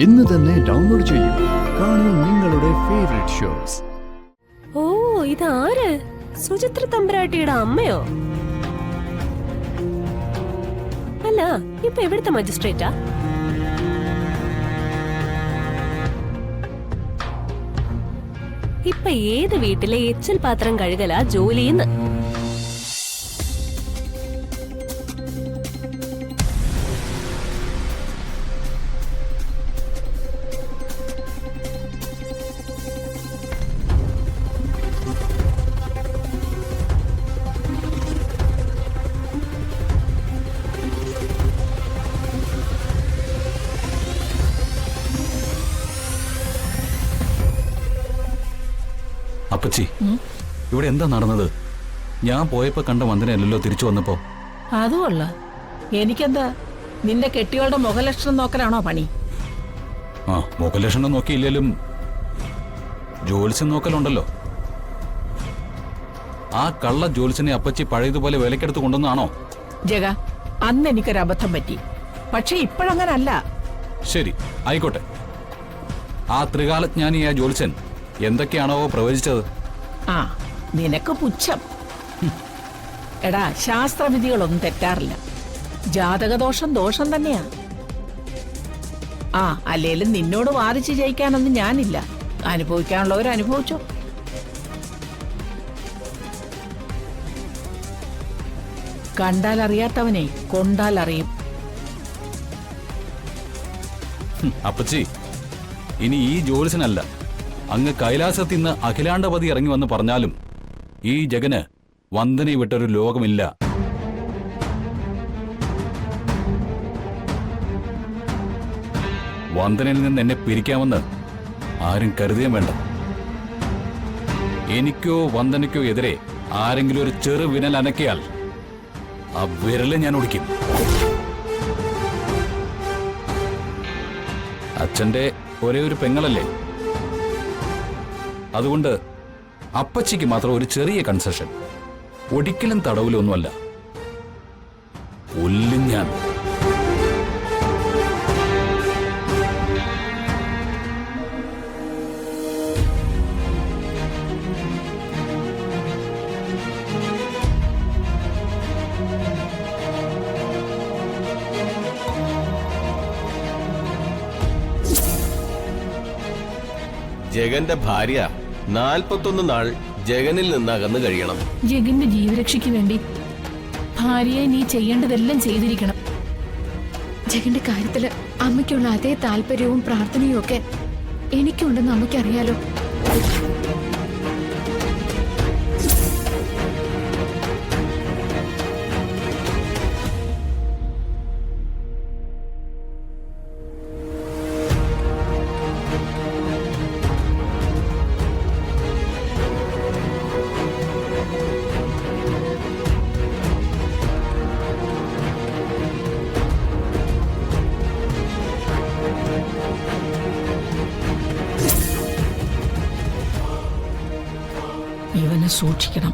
ഇന്ന് തന്നെ ഡൗൺലോഡ് ചെയ്യൂ. കാണൂ നിങ്ങളുടെ ഫേവറേറ്റ് ഷോസ്. ഓ, ഇതാര്? സുചിത്ര തമ്പുരാട്ടിയുടെ അമ്മയോ? അല്ല, ഇപ്പൊ എവിടുത്തെ മജിസ്ട്രേറ്റാ? ഇപ്പൊ ഏത് വീട്ടിലെ എച്ചൽ പാത്രം കഴുകലാ ജോലിന്ന്? അപ്പച്ചി, ഇവിടെ എന്താ നടന്നത്? ഞാൻ പോയപ്പോ കണ്ട വന്ദനയല്ലല്ലോ തിരിച്ചു വന്നപ്പോ. അതുകൊള്ള എനിക്കെന്താ, നിന്റെ കെട്ടികളുടെ മുഖലക്ഷണം നോക്കലാണോ പണി? ആ, മുഖലക്ഷണം നോക്കിയില്ലേലും ജോലിസ് നോക്കലുണ്ടല്ലോ. ആ കള്ള ജോലിസിനെ അപ്പച്ചി പഴയതുപോലെ വിലക്കെടുത്ത് കൊണ്ടുവന്നാണോ? ജഗ, അന്ന് എനിക്കൊരു അബദ്ധം പറ്റി. പക്ഷെ ഇപ്പോഴങ്ങനല്ല. ശരി, ആയിക്കോട്ടെ. ആ ത്രികാലജ്ഞാനിയായ ജോലിസൻ എന്തൊക്കെയാണോ പ്രവചിച്ചത്? ആ, നിനക്ക് പുച്ഛം. എടാ, ശാസ്ത്രവിധികളൊന്നും തെറ്റാറില്ല. ജാതകദോഷം ദോഷം തന്നെയാ. ആ, അല്ലേലും നിന്നോട് വാദിച്ച് ജയിക്കാനൊന്നും ഞാനില്ല. അനുഭവിക്കാനുള്ളവർ അനുഭവിച്ചോ. കണ്ടാൽ അറിയാത്തവനെ കൊണ്ടാൽ അറിയും. അപ്പച്ചി, ഇനി ഈ ജോലിസനല്ല, അങ്ങ് കൈലാസത്തിൽ നിന്ന് അഖിലാണ്ടപതി ഇറങ്ങി വന്ന് പറഞ്ഞാലും ഈ ജഗന് വന്ദനെ വിട്ടൊരു ലോകമില്ല. വന്ദനയിൽ നിന്ന് എന്നെ പിരിക്കാമെന്ന് ആരും കരുതിയും വേണ്ട. എനിക്കോ വന്ദനയ്ക്കോ എതിരെ ആരെങ്കിലും ഒരു ചെറു വിരൽ അനക്കിയാൽ ആ വിരല് ഞാൻ ഒടിക്കും. അച്ഛന്റെ ഒരേ ഒരു പെങ്ങളല്ലേ, അതുകൊണ്ട് അപ്പച്ചിക്ക് മാത്രം ഒരു ചെറിയ കൺസെഷൻ. ഒരിക്കലും തടവിലൊന്നുമല്ല, ഒല്ലും ഞാൻ. ജഗന്റെ ഭാര്യ 41 നാൾ ജഗനിൽ നിന്ന് അകന്നു കഴിയണം. ജഗന്റെ ജീവരക്ഷയ്ക്ക് വേണ്ടി ഭാര്യയെ നീ ചെയ്യേണ്ടതെല്ലാം ചെയ്തിരിക്കണം. ജഗന്റെ കാര്യത്തില് അമ്മയ്ക്കുള്ള അതേ താല്പര്യവും പ്രാർത്ഥനയും ഒക്കെ എനിക്കുണ്ടെന്ന് അമ്മയ്ക്കറിയാലോ. ഇവനെ സൂക്ഷിക്കണം.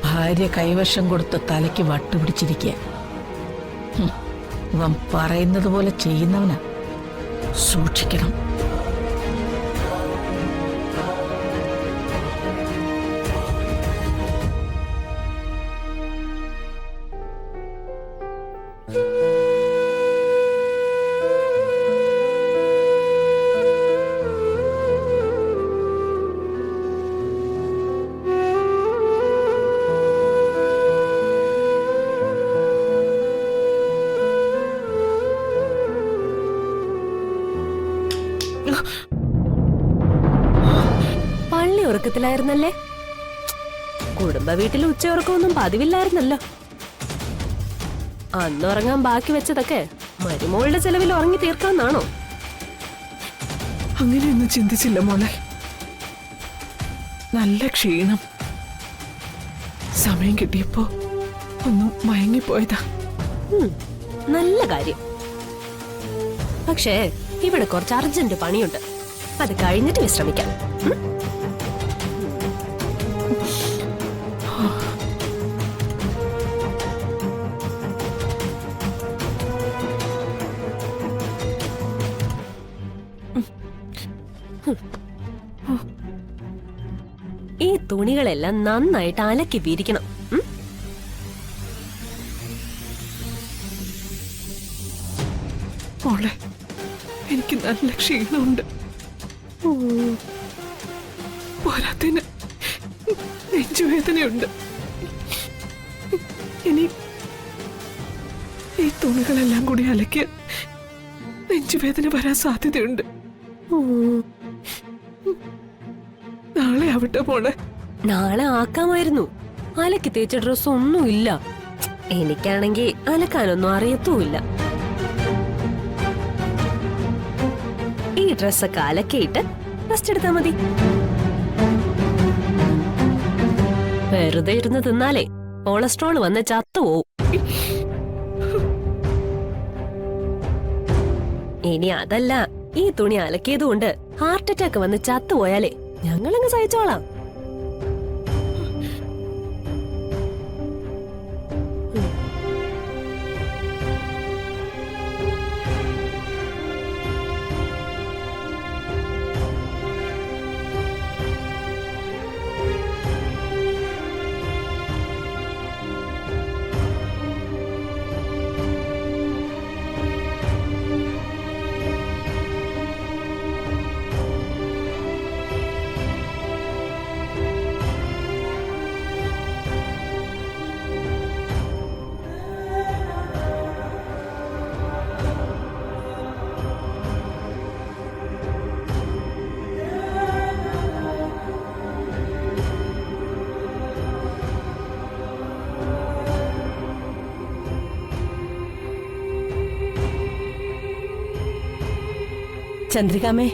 ഭാര്യ കൈവശം കൊടുത്ത് തലയ്ക്ക് വട്ടുപിടിച്ചിരിക്കുക. ഇവൻ പറയുന്നത് പോലെ ചെയ്യുന്നവനാ. സൂക്ഷിക്കണം. പള്ളി ഉറക്കത്തിലായിരുന്നല്ലേ? കുടുംബ വീട്ടിൽ ഉച്ചയുറക്കമൊന്നും പതിവില്ലായിരുന്നല്ലോ. അന്നുറങ്ങാൻ ബാക്കി വെച്ചതൊക്കെ മരുമോളുടെ ചെലവിൽ ഉറങ്ങി തീർക്കാന്നാണോ? അങ്ങനെയൊന്നും ചിന്തിച്ചില്ല മോളെ. നല്ല ക്ഷീണം. സമയം കിട്ടിയപ്പോ ഒന്നും മയങ്ങിപ്പോയതാ. നല്ല കാര്യം. പക്ഷേ ഇവിടെ കുറച്ച് അർജന്റ് പണിയുണ്ട്. അത് കഴിഞ്ഞിട്ട് വിശ്രമിക്കാം. ഈ തുണികളെല്ലാം നന്നായിട്ട് അലക്കി വിരിക്കണം. ഉം? മോളെ, എനിക്ക് നല്ല ക്ഷീണമുണ്ട്. പോരാത്തിന് നെഞ്ചുവേദനയുണ്ട്. ഇനി ഈ തുണികളെല്ലാം കൂടി അലക്കി നെഞ്ചുവേദന വരാൻ സാധ്യതയുണ്ട്. നാളെ ആവട്ടെ മോളെ. നാളെ ആക്കാമായിരുന്നു. അലക്കി തേച്ച ഡ്രസ് ഒന്നും ഇല്ല. എനിക്കാണെങ്കിൽ അലക്കാനൊന്നും അറിയത്തുമില്ല. ഈ ഡ്രസ്സൊക്കെ അലക്കിയിട്ട് റെസ്റ്റ് എടുത്താ മതി. വെറുതെ ഇരുന്ന് തിന്നാലേ കൊളസ്ട്രോൾ വന്ന് ചത്തുപോവും. ഇനി അതല്ല, ഈ തുണി അലക്കിയത് കൊണ്ട് ഹാർട്ട് അറ്റാക്ക് വന്ന് ചത്തുപോയാലേ ഞങ്ങളങ്ങ് സഹിച്ചോളാം. ചന്ദ്രികാമേ,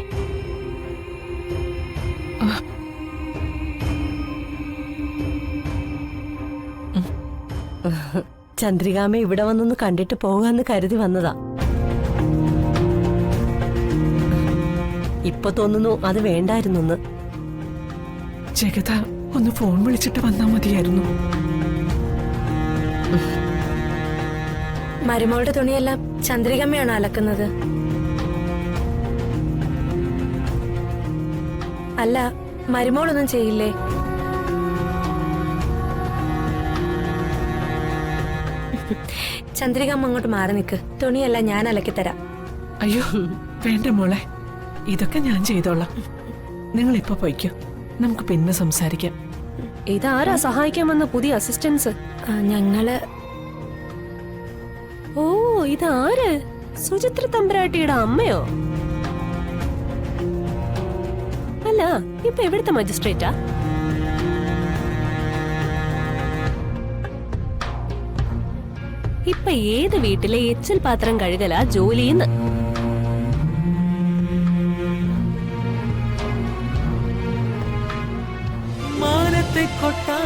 ചന്ദ്രികാമേ ഇവിടെ വന്നൊന്ന് കണ്ടിട്ട് പോകാന്ന് കരുതി വന്നതാ. ഇപ്പൊ തോന്നുന്നു അത് വേണ്ടായിരുന്നു. ജഗത ഒന്ന് ഫോൺ വിളിച്ചിട്ട് വന്നാ മതിയായിരുന്നു. മരുമോളുടെ തുണിയെല്ലാം ചന്ദ്രികാമ്മയാണ് അലക്കുന്നത്. അല്ല, മരുമോളൊന്നും ചെയ്യില്ലേ? ചന്ദ്രികാമ്മ അങ്ങോട്ട് മാറി നിൽക്ക്. തുണിയെല്ലാം ഞാൻ അലക്കിത്തരാം. അയ്യോ വേണ്ട മോളെ, ഇതൊക്കെ ഞാൻ ചെയ്തോളാം. നിങ്ങൾ ഇപ്പൊ പോയിക്കോ, നമുക്ക് പിന്നെ സംസാരിക്കാം. ഇതാരാ സഹായിക്കാൻ വന്ന പുതിയ അസിസ്റ്റൻസ്? ഞങ്ങള് ഓ, ഇതാര്? സുചിത്ര തമ്പുരാട്ടിയുടെ അമ്മയോ? അല്ല, ഇപ്പൊ എവിടുത്തെ മജിസ്ട്രേറ്റാ? ഇപ്പൊ ഏത് വീട്ടിലെ എച്ചിൽ പാത്രം കഴുകലാ ജോലിന്ന്? മാനത്തെ കൊട്ടാ